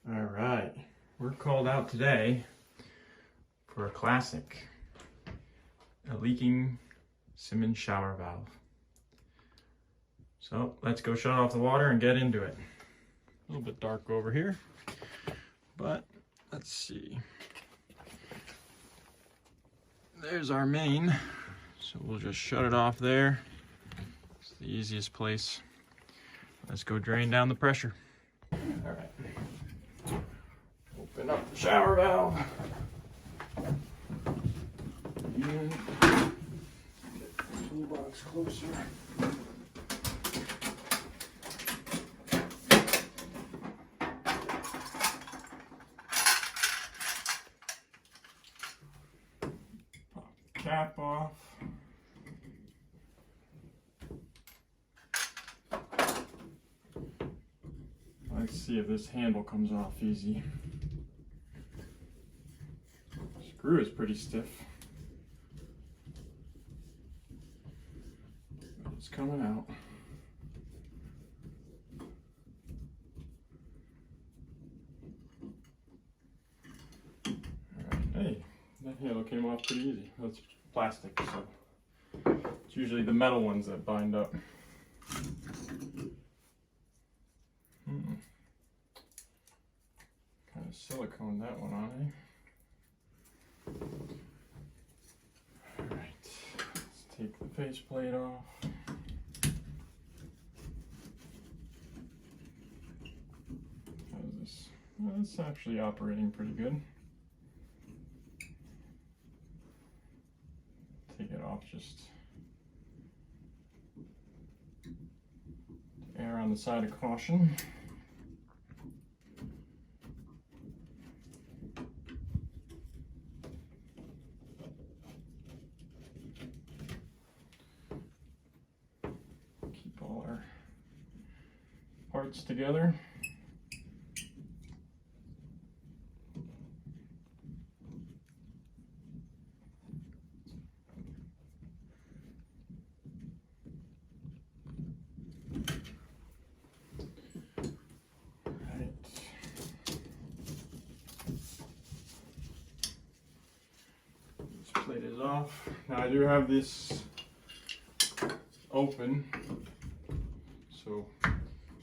All right, we're called out today for a classic, a leaking Symmons shower valve. So let's go shut off the water and get into it. A little bit dark over here, but let's see. There's our main, so we'll just shut it off there. It's the easiest place. Let's go drain down the pressure. All right. Open up the shower valve. And get the toolbox closer. Pop the cap off. Let's see if this handle comes off easy. Screw is pretty stiff, but it's coming out. Alright, hey, that handle came off pretty easy. That's plastic, so it's usually the metal ones that bind up. Kind of silicone that one on, eh? Alright, let's take the faceplate off. How's this? Well, it's actually operating pretty good. Take it off, just err on the side of caution. All our parts together. Right. This plate is off. Now I do have this open. So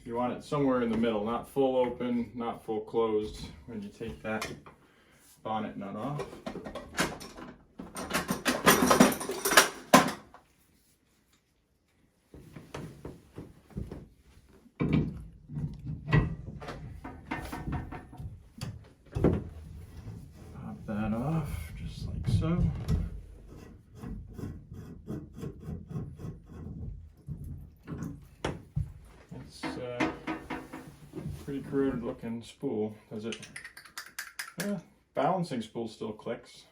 you want it somewhere in the middle, not full open, not full closed when you take that bonnet nut off. Pop that off just like so. Pretty corroded looking spool. Does it? Yeah, balancing spool still clicks.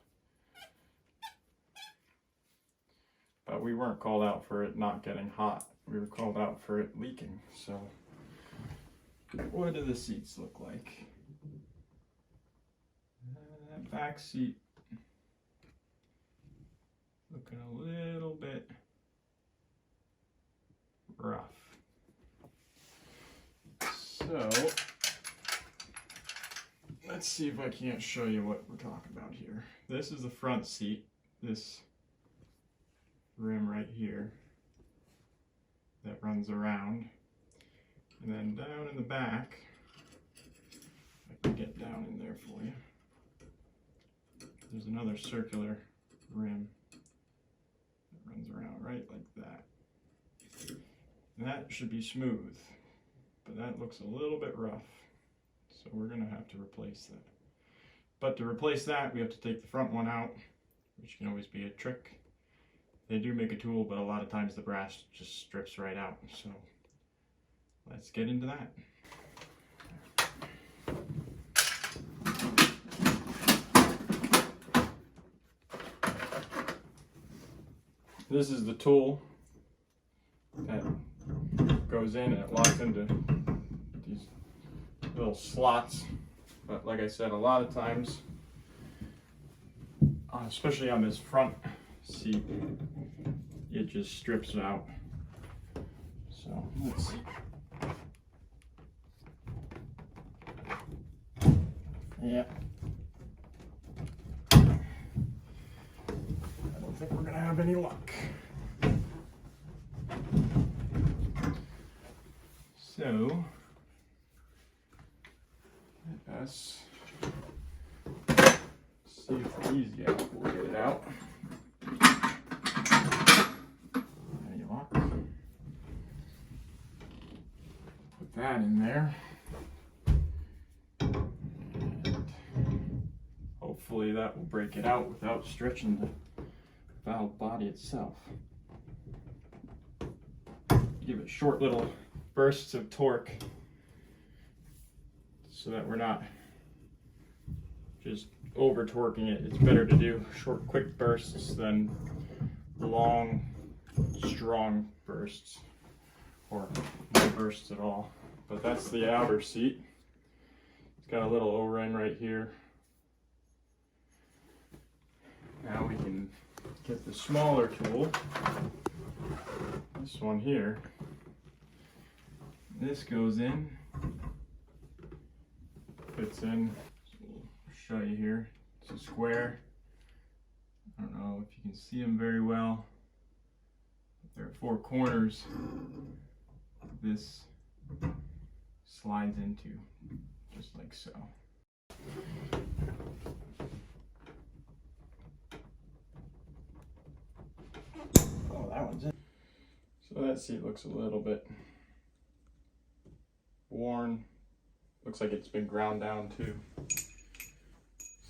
But we weren't called out for it not getting hot. We were called out for it leaking. So what do the seats look like? That back seat looking a little bit rough. So, let's see if I can't show you what we're talking about here. This is the front seat, this rim right here that runs around. And then down in the back, I can get down in there for you. There's another circular rim that runs around right like that. And that should be smooth. But that looks a little bit rough, so we're going to have to replace that. But to replace that, we have to take the front one out, which can always be a trick. They do make a tool, but a lot of times the brass just strips right out. So let's get into that. This is the tool that goes in and it locks into these little slots. But like I said, a lot of times, especially on this front seat, it just strips out. So let's see. Yeah. I don't think we're gonna have any luck. So, let us see if these guys will get it out. Any luck? Put that in there. And hopefully that will break it out without stretching the valve body itself. Give it short little bursts of torque so that we're not just over torquing it. It's better to do short, quick bursts than long, strong bursts, or no bursts at all. But that's the outer seat. It's got a little O-ring right here. Now we can get the smaller tool, this one here. This goes in, fits in, so we'll show you here. It's a square. I don't know if you can see them very well. There are 4 corners this slides into, just like so. Oh, that one's in. So that seat looks a little bit worn. Looks like it's been ground down too.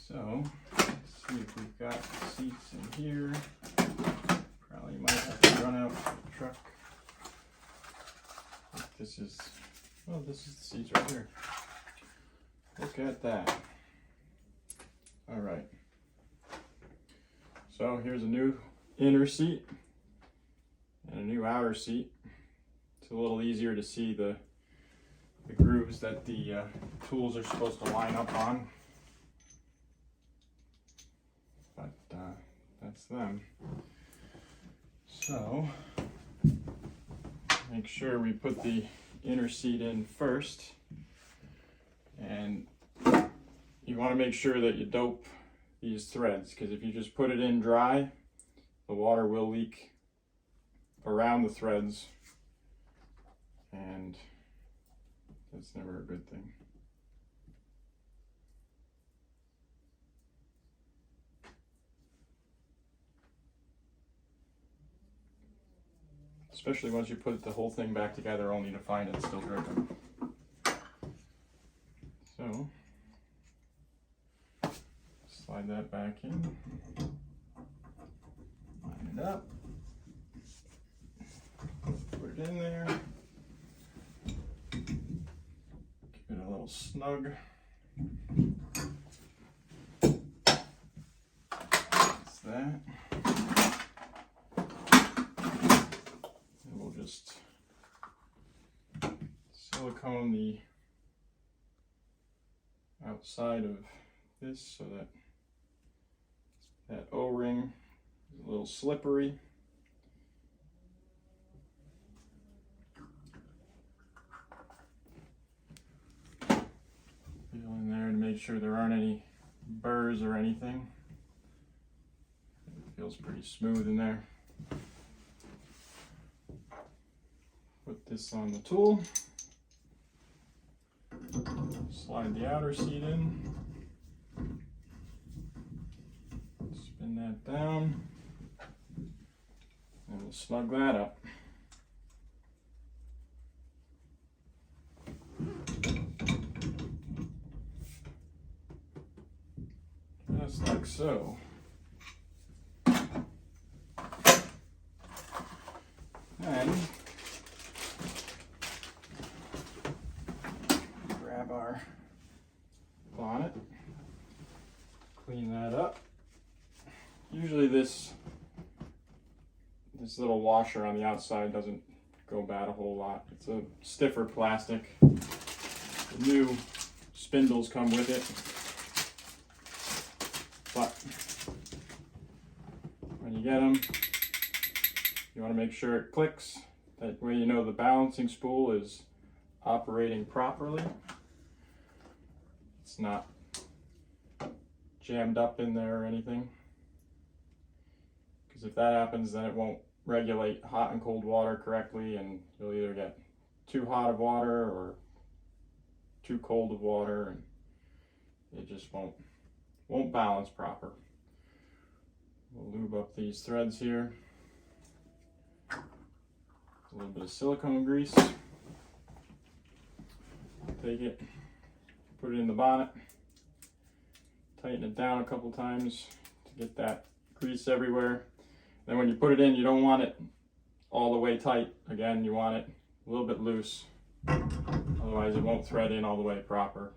So let's see if we've got seats in here. Probably might have to run out the truck. This is, well, this is the seats right here. Look at that. All right. So here's a new inner seat and a new outer seat. It's a little easier to see the grooves that the tools are supposed to line up on. But that's them. So make sure we put the inner seat in first, and you want to make sure that you dope these threads, because if you just put it in dry, the water will leak around the threads, and that's never a good thing. Especially once you put the whole thing back together only to find it still dripping. So, slide that back in, line it up, put it in there, keep it a little snug. That's that. And we'll just silicone the outside of this so that that O-ring is a little slippery. Feel in there to make sure there aren't any burrs or anything. It feels pretty smooth in there. Put this on the tool. Slide the outer seat in. Spin that down. And we'll snug that up. Just like so. And grab our bonnet, clean that up. Usually this little washer on the outside doesn't go bad a whole lot. It's a stiffer plastic. The new spindles come with it. But when you get them, you want to make sure it clicks. That way you know the balancing spool is operating properly. It's not jammed up in there or anything. Because if that happens, then it won't regulate hot and cold water correctly, and you'll either get too hot of water or too cold of water, and it just won't balance proper. We'll lube up these threads here. A little bit of silicone grease. Take it, put it in the bonnet, tighten it down a couple times to get that grease everywhere. Then when you put it in, you don't want it all the way tight. Again, you want it a little bit loose. Otherwise it won't thread in all the way proper.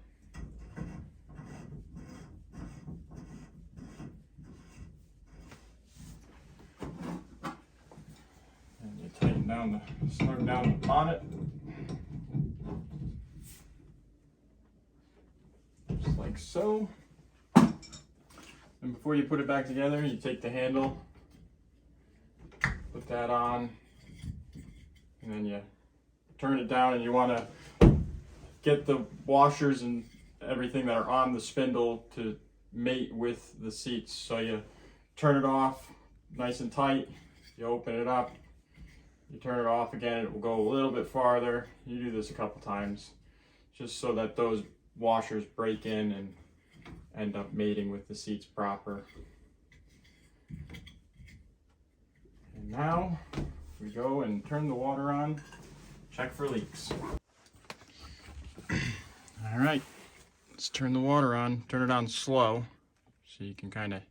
And you tighten down snug down the bonnet. Just like so. And before you put it back together, you take the handle, put that on, and then you turn it down, and you want to get the washers and everything that are on the spindle to mate with the seats. So you turn it off nice and tight, you open it up, you turn it off again, it will go a little bit farther. You do this a couple times just so that those washers break in and end up mating with the seats proper. And now we go and turn the water on, check for leaks. All right, let's turn the water on, turn it on slow so you can kind of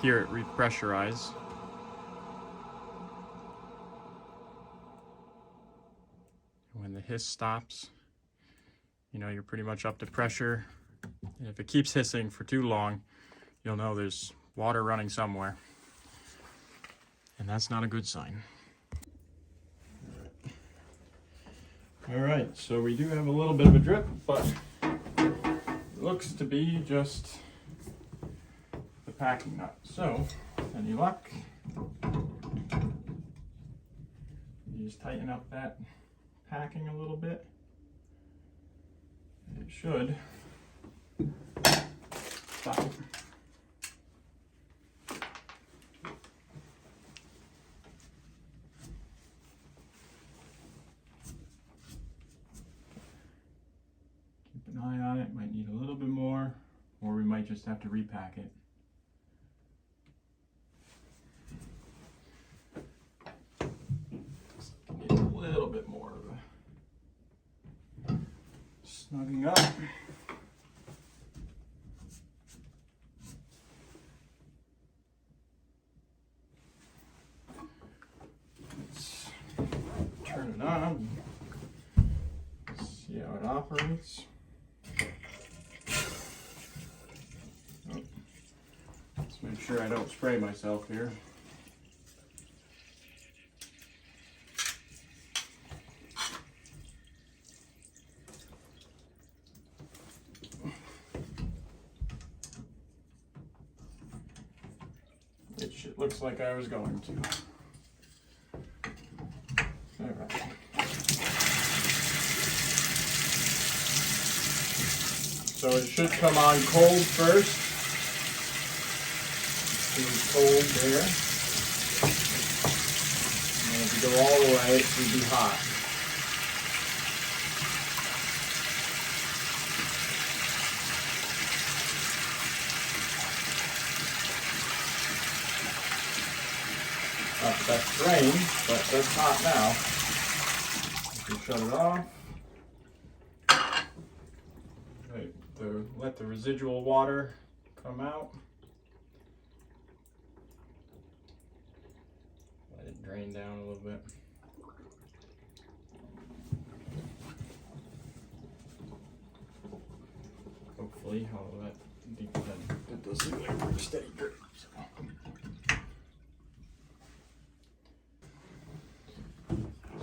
hear it repressurize. When the hiss stops, you know you're pretty much up to pressure. And if it keeps hissing for too long, you'll know there's water running somewhere. And that's not a good sign. All right, so we do have a little bit of a drip, but it looks to be just the packing nut. So, any luck, you just tighten up that packing a little bit. It should stop. Keep an eye on it, might need a little bit more, or we might just have to repack it. Just need a little bit more of a snugging up. Let's turn it on. See how it operates. Oh, let's make sure I don't spray myself here. It looks like I was going to. All right. So it should come on cold first. It's cold there. And if you go all the way, it should be hot. Not the best drain, but that's hot now. You can shut it off. Right, let the residual water come out. Let it drain down a little bit. Hopefully, all of that deep that does seem like a pretty steady drip. So.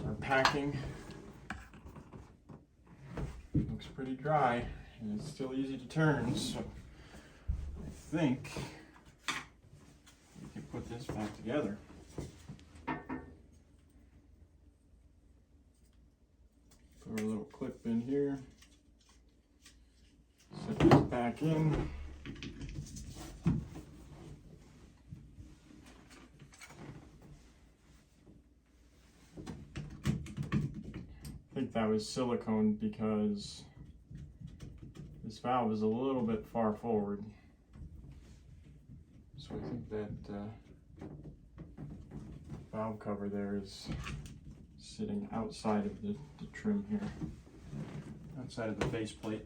Our packing looks pretty dry, and it's still easy to turn, so I think we can put this back together. Put a little clip in here, set this back in. valve is silicone because this valve is a little bit far forward. So I think that valve cover there is sitting outside of the trim here, outside of the faceplate.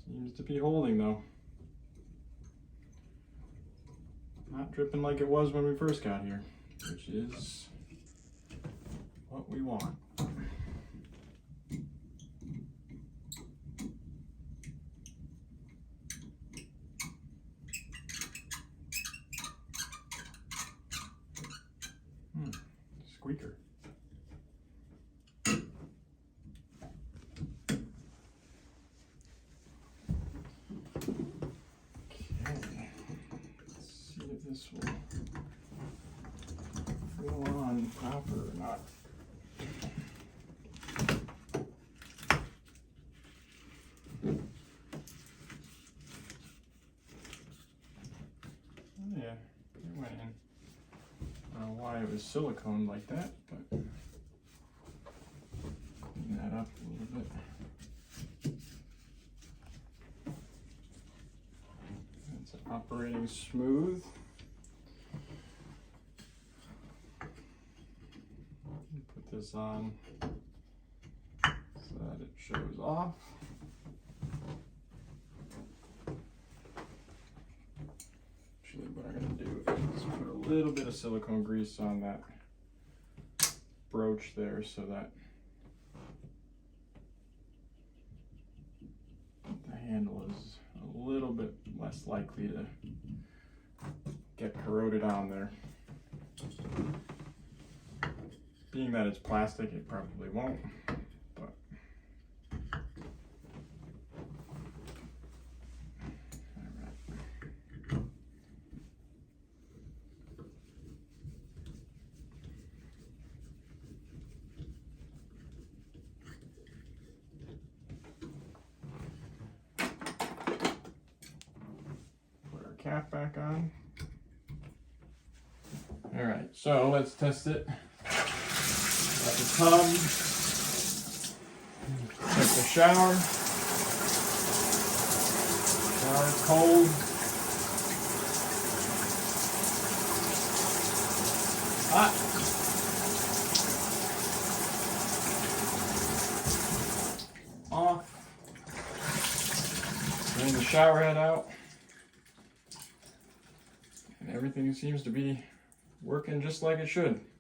Seems to be holding though. Not dripping like it was when we first got here, which is what we want. Squeaker. This will go on proper or not. Oh yeah, it went in. I don't know why it was silicone like that, but clean that up a little bit. It's operating smooth. This on so that it shows off. Actually, what I'm going to do is put a little bit of silicone grease on that broach there so that the handle is a little bit less likely to get corroded on there. Being that it's plastic, it probably won't, but alright. Put our cap back on. Alright, so let's test it. Got the tub, take the shower. Shower is cold. Hot. Off. Bring the shower head out. And everything seems to be working just like it should.